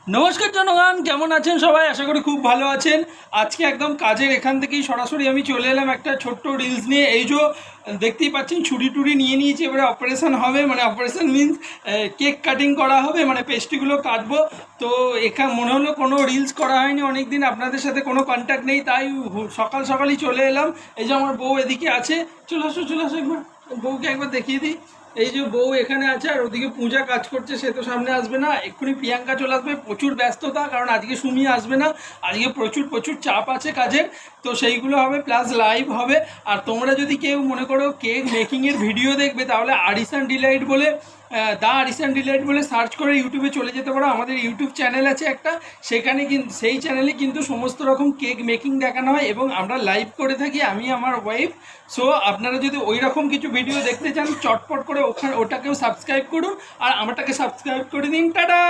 নমস্কার জনগণ, কেমন আছেন সবাই? আশা করি খুব ভালো আছেন। আজকে একদম কাজের এখান থেকেই সরাসরি আমি চলে এলাম একটা ছোট্ট রিলস নিয়ে। এই যে দেখতেই পাচ্ছেন ছুরি টুরি নিয়ে নিয়েছি, এবারে অপারেশন হবে, মানে অপারেশন মিন্স কেক কাটিং করা হবে, মানে পেস্ট্রিগুলো কাটবো। তো এখানে মনে হলো কোনো রিলস করা হয়নি অনেক দিন, আপনাদের সাথে কোনো কন্ট্যাক্ট নেই, তাই সকাল সকালই চলে এলাম। এই যে আমার বউ এদিকে আছে, চলে আসো চলে আসো, একবার বউকে একবার দেখিয়ে দিই। এই যে বউ এখানে আছে, আর ওদিকে পূজা কাজ করছে, সে তো সামনে আসবে না, এক্ষুনি প্রিয়াঙ্কা চলে আসবে। প্রচুর ব্যস্ততা, কারণ আজকে সুমি আসবে না, আজকে প্রচুর প্রচুর চাপ আছে কাজের। তো সেইগুলো হবে, প্লাস লাইভ হবে। আর তোমরা যদি কেউ মনে করো কেক মেকিংয়ের ভিডিও দেখবে, তাহলে আরিসান ডিলাইট বলে, দ্য আরিসান ডিলাইট বলে সার্চ করে ইউটিউবে চলে যেতে পারো। আমাদের ইউটিউব চ্যানেল আছে একটা, সেখানে কিন্তু সেই চ্যানেলে কিন্তু সমস্ত রকম কেক মেকিং দেখানো হয় এবং আমরা লাইভ করে থাকি, আমি আমার ওয়াইফ। সো আপনারা যদি ওই রকম কিছু ভিডিও দেখতে চান, চটপট করে ওটাকেও সাবস্ক্রাইব করুন আর আমারটাকে সাবস্ক্রাইব করে দিন। টাটা।